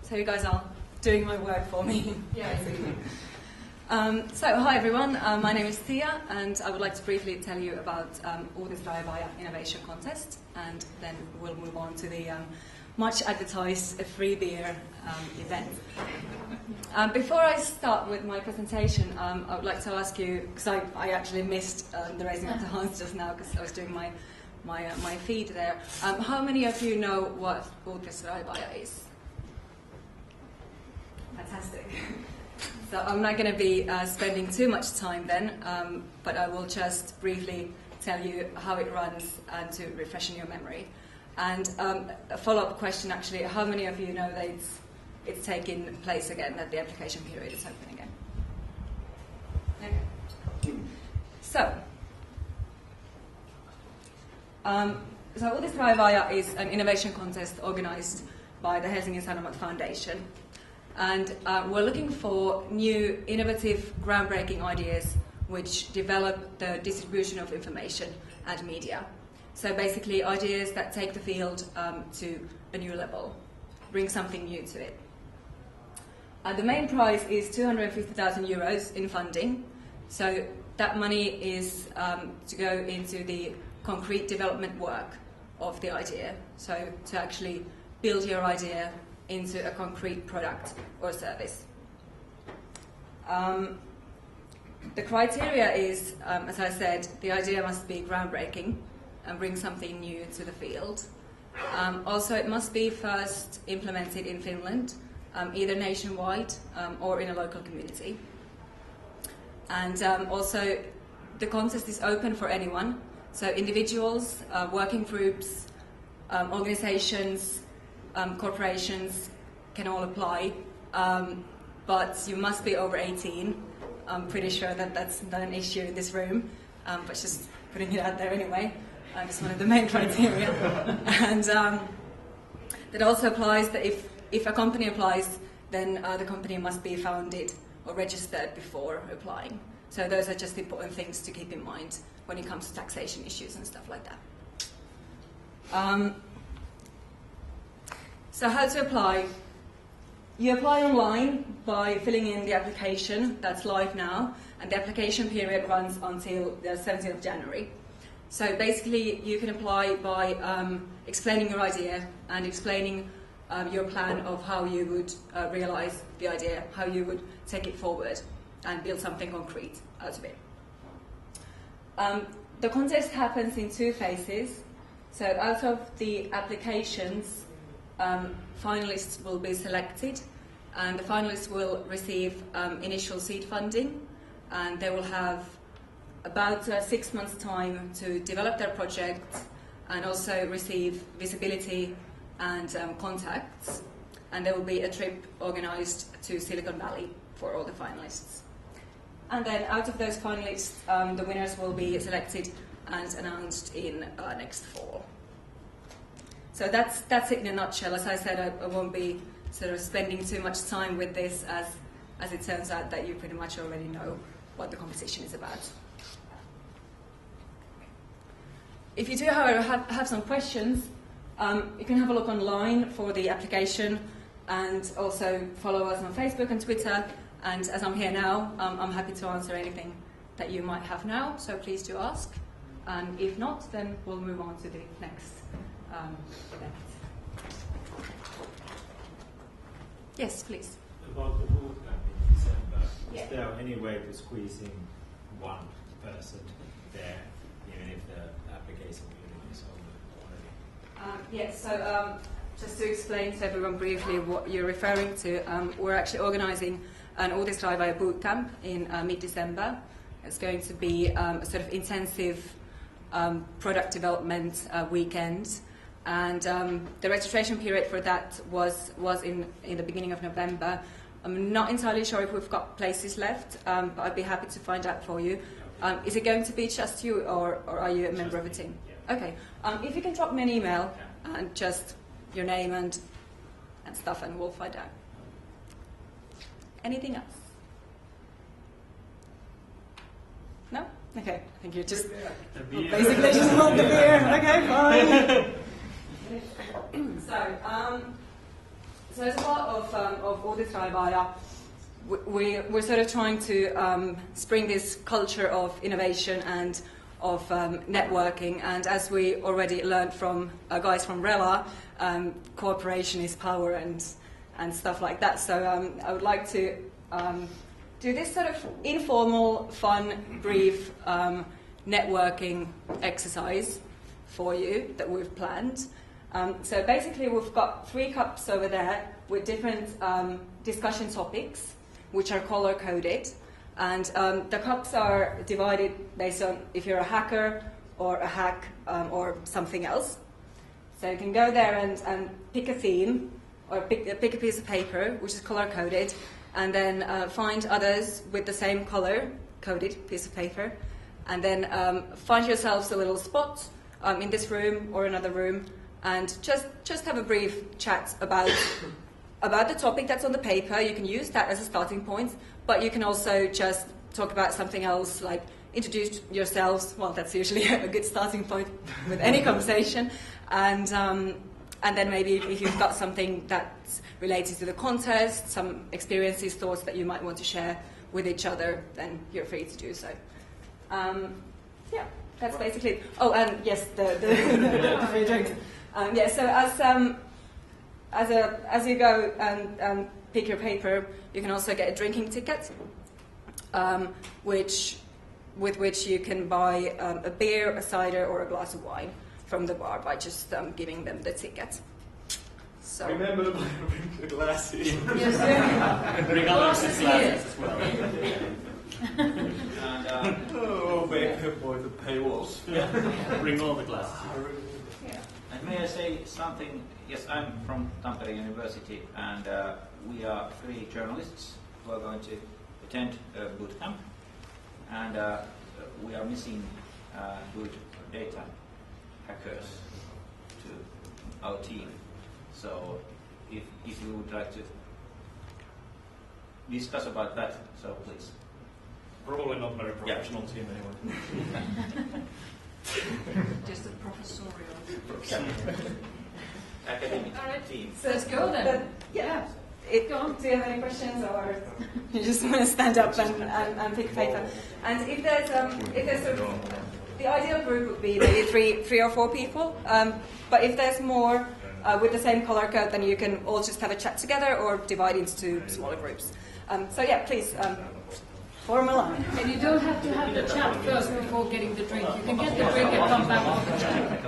So you guys are doing my work for me. Yeah. So hi everyone, my name is Tia, and I would like to briefly tell you about Uutisraivaaja Innovation Contest, and then we'll move on to the much advertised free beer event. Before I start with my presentation, I would like to ask you, because I actually missed the raising of the hands just now because I was doing my feed there. How many of you know what Uutisraivaaja is? Fantastic. So I'm not going to be spending too much time then, but I will just briefly tell you how it runs and to refresh your memory. And a follow-up question actually, how many of you know that it's taking place again, that the application period is open again? Okay. So Uutisraivaaja is an innovation contest organized by the Helsingin Sanomat Foundation. And we're looking for new, innovative, groundbreaking ideas which develop the distribution of information and media. So basically ideas that take the field to a new level, bring something new to it. The main prize is 250,000 euros in funding. So that money is to go into the concrete development work of the idea. So to actually build your idea into a concrete product or service. The criteria is, as I said, the idea must be groundbreaking and bring something new to the field. Also, it must be first implemented in Finland, either nationwide or in a local community. And also, the contest is open for anyone, so individuals, working groups, organizations, corporations can all apply, but you must be over 18. I'm pretty sure that that's not an issue in this room, but just putting it out there anyway. It's one of the main criteria. And that also applies that if a company applies, then the company must be founded or registered before applying. So those are just important things to keep in mind when it comes to taxation issues and stuff like that. So how to apply? You apply online by filling in the application that's live now, and the application period runs until the 17th of January. So basically you can apply by explaining your idea and explaining your plan of how you would realize the idea, how you would take it forward and build something concrete out of it. The contest happens in two phases. So out of the applications, finalists will be selected, and the finalists will receive initial seed funding, and they will have about 6 months' time to develop their project and also receive visibility and contacts, and there will be a trip organized to Silicon Valley for all the finalists. And then out of those finalists, the winners will be selected and announced in next fall. So that's it in a nutshell. As I said, I won't be sort of spending too much time with this, as it turns out that you pretty much already know what the competition is about. If you do, however, have some questions, you can have a look online for the application and also follow us on Facebook and Twitter. And as I'm here now, I'm happy to answer anything that you might have now, so please do ask. And if not, then we'll move on to the next event. Yes, please. About the bootcamp in December, Yeah. is there any way to squeeze in one person there, even if the application period is already? Yes, so just to explain to everyone briefly what you're referring to, we're actually organising an Uutisraivaaja bootcamp in mid-December. It's going to be a sort of intensive product development weekend. And the registration period for that was in the beginning of November. I'm not entirely sure if we've got places left, but I'd be happy to find out for you. Is it going to be just you, or are you a member of a team? Yeah. Okay. If you can drop me an email and just your name and stuff, and we'll find out. Anything else? No? Okay. I think you just basically just want the beer. Okay, fine. So So as a part of Uutisraivaaja, we're sort of trying to spring this culture of innovation and of networking. And as we already learned from guys from Rela, cooperation is power and stuff like that. So I would like to do this sort of informal, fun, brief networking exercise for you that we've planned. So basically we've got 3 cups over there with different discussion topics which are color-coded, and the cups are divided based on if you're a hacker or a hack or something else. So you can go there and pick a theme or pick a piece of paper which is color-coded, and then find others with the same color-coded piece of paper, and then find yourselves a little spot in this room or another room, and just have a brief chat about the topic that's on the paper. You can use that as a starting point, but you can also just talk about something else, like introduce yourselves. Well, that's usually a good starting point with any conversation, and then maybe if you've got something that's related to the contest, some experiences, thoughts that you might want to share with each other, then you're free to do so. Yeah, that's basically it. Oh, and yes, the free drinks. Yeah, so as you go and pick your paper, you can also get a drinking ticket, with which you can buy a beer, a cider, or a glass of wine from the bar by just giving them the ticket. So remember to bring the glasses. Yes. Bring other glasses as well. And for the paywalls. Bring all the glasses. And may I say something? Yes, I'm from Tampere University, and we are 3 journalists who are going to attend a boot camp, and we are missing good data hackers to our team. So if you would like to discuss about that, so please. Probably not very professional team anyway. Just a professorial. Academic Alright. team. So Let's go then. Yeah. Do you have any questions, or you just want to stand up and pick a paper? And if there's sort of, the ideal group would be maybe three or 4 people. But if there's more with the same color code, then you can all just have a chat together or divide into smaller groups. So yeah, please form a line. And you don't have to have the chat first before getting the drink. You can get the drink and come back to the chat.